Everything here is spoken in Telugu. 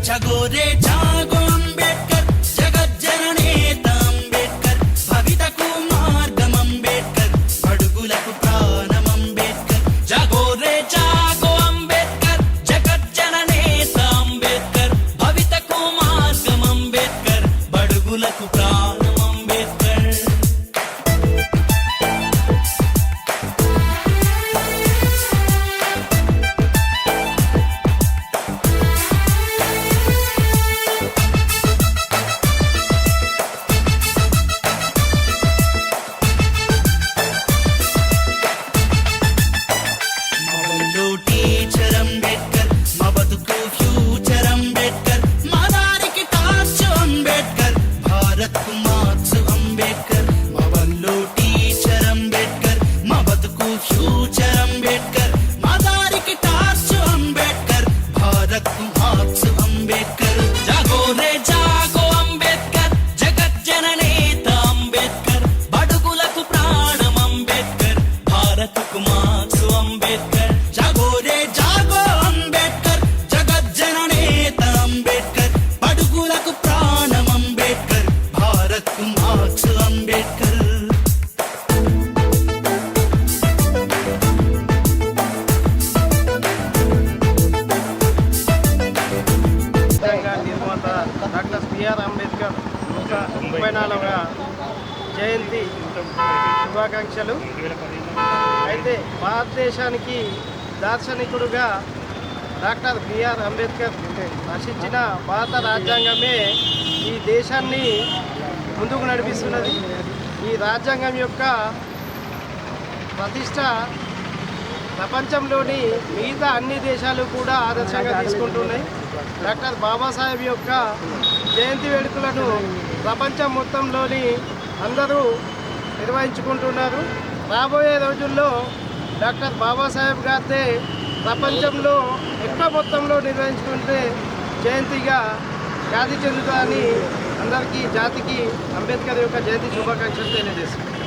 జగోరే జాగో అంబేద్కర్ జగజ్జననేత అంబేద్కర్ భవితకు మార్గం అంబేద్కర్ అడుగులకు ప్రాణం అంబేద్కర్ జగోరే జాగో అంబేద్కర్ జగజ్జననేత అంబేద్కర్ భవితకు మార్గం అంబేద్కర్ బడుగులకు ప్రాణం అంబేద్కర్ టీచర్ అంబేద్కర్ మా బతుకు ఫ్యూచర్ అంబేద్కర్ మా దారికి టార్చ్ అంబేద్కర్ భారత్ కు మార్క్స్ అంబేద్కర్ మా వల్లో టీచర్ అంబేద్కర్ మా బతుకు ఫ్యూచర్ అంబేద్కర్ మా దారికి టార్చ్ అంబేద్కర్ భారత్ కు మార్క్స్ అంబేద్కర్ జాగోరే జాగో అంబేద్కర్ జగజ్జననేత అంబేద్కర్ బడుగులకు ప్రాణం అంబేద్కర్ భారత్ కు మార్క్స్ అంబేద్కర్ జాగోరే జాగో అంబేద్కర్ జగజ్జననేత అంబేద్కర్ బడుగులకు ప్రాణం అంబేద్కర్ భారత్ కు మార్క్స్ అంబేద్కర్ నిర్మాత డాక్టర్ బిఆర్ అంబేద్కర్ 134వ జయంతి శుభాకాంక్షలు. అయితే భారతదేశానికి దార్శనికుడుగా డాక్టర్ బిఆర్ అంబేద్కర్ రచించిన భారత రాజ్యాంగమే ఈ దేశాన్ని ముందుకు నడిపిస్తున్నది. ఈ రాజ్యాంగం యొక్క ప్రతిష్ట ప్రపంచంలోని మిగతా అన్ని దేశాలు కూడా ఆదర్శంగా తీసుకుంటున్నాయి. డాక్టర్ బాబాసాహెబ్ యొక్క జయంతి వేడుకలను ప్రపంచం మొత్తంలోని అందరూ నిర్వహించుకుంటున్నారు. రాబోయే రోజుల్లో డాక్టర్ బాబాసాహెబ్ గారిదే ప్రపంచంలో ఎక్కువ మొత్తంలో నిర్వహించుకుంటే జయంతిగా ఖ్యాతి చెందుతుందని అందరికీ జాతికి అంబేద్కర్ యొక్క జయంతి శుభాకాంక్షలు తెలియజేస్తుంది.